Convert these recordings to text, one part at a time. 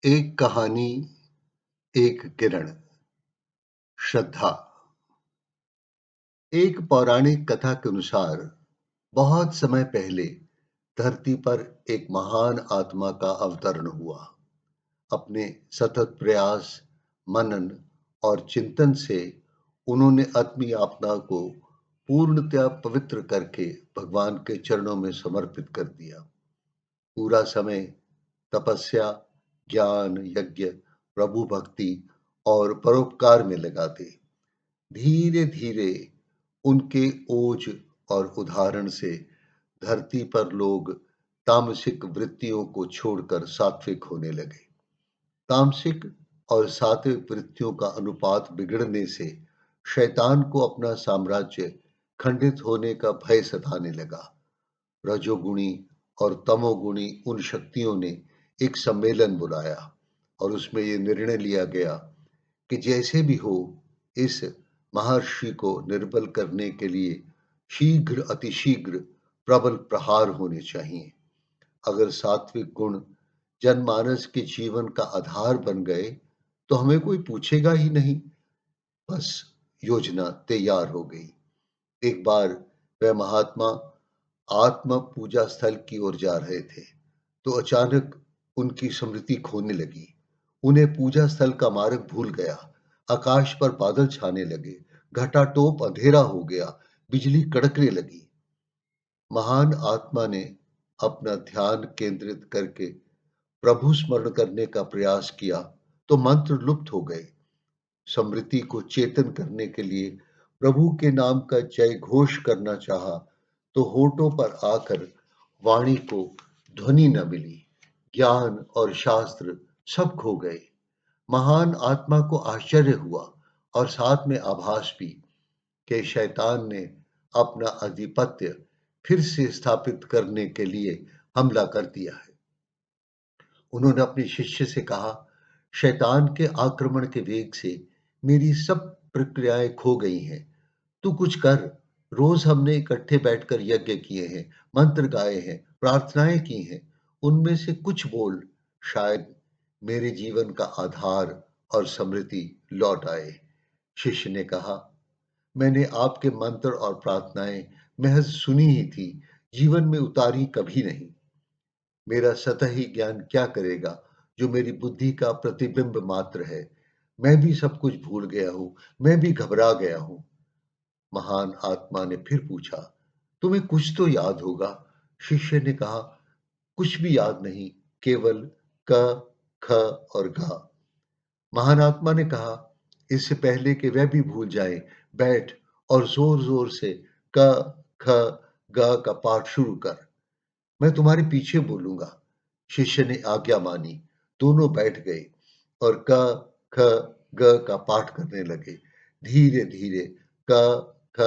एक कहानी, एक किरण। श्रद्धा। एक पौराणिक कथा के अनुसार बहुत समय पहले धरती पर एक महान आत्मा का अवतरण हुआ। अपने सतत प्रयास, मनन और चिंतन से उन्होंने अपनी आत्मा को पूर्णतया पवित्र करके भगवान के चरणों में समर्पित कर दिया। पूरा समय तपस्या, ज्ञान यज्ञ, प्रभु भक्ति और परोपकार में लगा दे। धीरे धीरे उनके ओज और उदाहरण से धरती पर लोग तामसिक वृत्तियों को छोड़कर सात्विक होने लगे। तामसिक और सात्विक वृत्तियों का अनुपात बिगड़ने से शैतान को अपना साम्राज्य खंडित होने का भय सताने लगा। रजोगुणी और तमोगुणी उन शक्तियों ने एक सम्मेलन बुलाया और उसमें यह निर्णय लिया गया कि जैसे भी हो, इस महर्षि को निर्बल करने के लिए शीघ्र अतिशीघ्र प्रबल प्रहार होने चाहिए। अगर सात्विक गुण जनमानस के जीवन का आधार बन गए तो हमें कोई पूछेगा ही नहीं। बस योजना तैयार हो गई। एक बार वह महात्मा आत्म पूजा स्थल की ओर जा रहे थे तो अचानक उनकी स्मृति खोने लगी। उन्हें पूजा स्थल का मार्ग भूल गया। आकाश पर बादल छाने लगे, घटाटोप अंधेरा हो गया, बिजली कड़कने लगी। महान आत्मा ने अपना ध्यान केंद्रित करके प्रभु स्मरण करने का प्रयास किया तो मंत्र लुप्त हो गए। स्मृति को चेतन करने के लिए प्रभु के नाम का जय घोष करना चाहा तो होठों पर आकर वाणी को ध्वनि न मिली। ज्ञान और शास्त्र सब खो गए। महान आत्मा को आश्चर्य हुआ और साथ में आभास भी कि शैतान ने अपना आधिपत्य फिर से स्थापित करने के लिए हमला कर दिया है। उन्होंने अपने शिष्य से कहा, शैतान के आक्रमण के वेग से मेरी सब प्रक्रियाएं खो गई हैं। तू कुछ कर। रोज हमने इकट्ठे बैठकर यज्ञ किए हैं, मंत्र गाए हैं, प्रार्थनाएं की हैं। उनमें से कुछ बोल, शायद मेरे जीवन का आधार और स्मृति लौट आए। शिष्य ने कहा, मैंने आपके मंत्र और प्रार्थनाएं महज सुनी ही थी, जीवन में उतारी कभी नहीं। मेरा सतही ज्ञान क्या करेगा जो मेरी बुद्धि का प्रतिबिंब मात्र है। मैं भी सब कुछ भूल गया हूं, मैं भी घबरा गया हूं। महान आत्मा ने फिर पूछा, तुम्हें कुछ तो याद होगा। शिष्य ने कहा, कुछ भी याद नहीं, केवल क, ख और घ। महान आत्मा ने कहा, इससे पहले कि वह भी भूल जाए, बैठ और जोर जोर से क, ख, ग का पाठ शुरू कर। मैं तुम्हारे पीछे बोलूंगा। शिष्य ने आज्ञा मानी। दोनों बैठ गए और क, ख, ग का पाठ करने लगे। धीरे धीरे क, ख,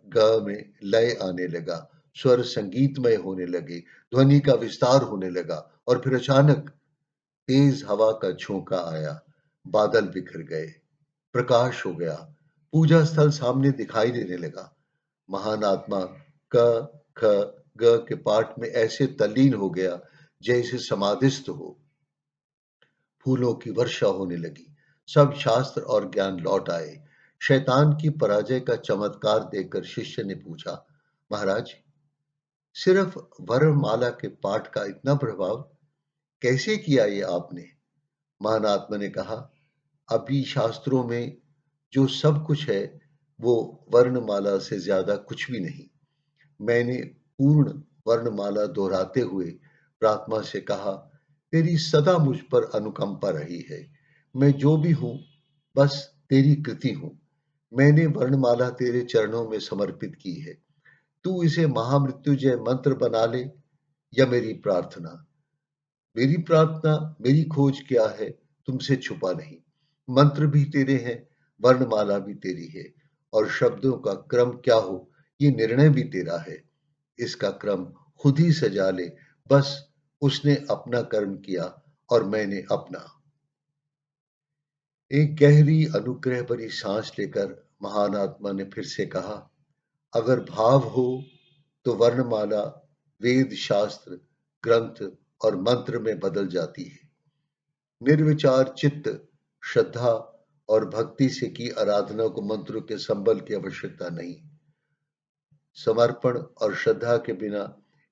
ग में लय आने लगा, स्वर संगीतमय होने लगे, ध्वनि का विस्तार होने लगा और फिर अचानक तेज हवा का झोंका आया। बादल बिखर गए, प्रकाश हो गया, पूजा स्थल सामने दिखाई देने लगा। महान आत्मा क, ख, ग के पाठ में ऐसे तल्लीन हो गया जैसे समाधिस्थ हो। फूलों की वर्षा होने लगी। सब शास्त्र और ज्ञान लौट आए। शैतान की पराजय का चमत्कार देखकर शिष्य ने पूछा, महाराज, सिर्फ वरमाला के पाठ का इतना प्रभाव कैसे किया ये आपने? महान आत्मा ने कहा, अभी शास्त्रों में जो सब कुछ है वो वर्णमाला से ज्यादा कुछ भी नहीं। मैंने पूर्ण वर्णमाला दोहराते हुए प्रार्थना से कहा, तेरी सदा मुझ पर अनुकंपा रही है। मैं जो भी हूं बस तेरी कृति हूं। मैंने वर्णमाला तेरे चरणों में समर्पित की है। तू इसे महामृत्युंजय मंत्र बना ले या मेरी प्रार्थना। मेरी प्रार्थना, मेरी खोज क्या है, तुमसे छुपा नहीं। मंत्र भी तेरे हैं, वर्णमाला भी तेरी है और शब्दों का क्रम क्या हो ये निर्णय भी तेरा है। इसका क्रम खुद ही सजा ले। बस उसने अपना कर्म किया और मैंने अपना। एक गहरी अनुग्रह भरी सांस लेकर महान आत्मा ने फिर से कहा, अगर भाव हो तो वर्णमाला वेद शास्त्र ग्रंथ और मंत्र में बदल जाती है। निर्विचार चित्त, श्रद्धा और भक्ति से की आराधना को मंत्रों के संबल की आवश्यकता नहीं। समर्पण और श्रद्धा के बिना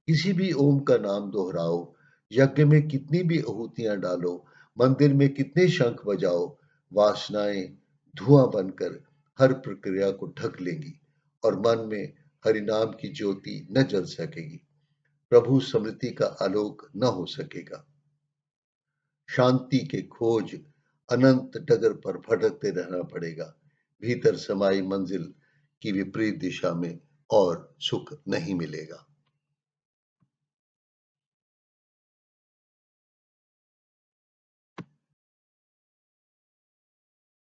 किसी भी ओम का नाम दोहराओ, यज्ञ में कितनी भी आहुतियां डालो, मंदिर में कितने शंख बजाओ, वासनाएं धुआं बनकर हर प्रक्रिया को ढक लेंगी और मन में हरिनाम की ज्योति न जल सकेगी। प्रभु स्मृति का आलोक न हो सकेगा। शांति के खोज अनंत डगर पर भटकते रहना पड़ेगा। भीतर समाई मंजिल की विपरीत दिशा में और सुख नहीं मिलेगा।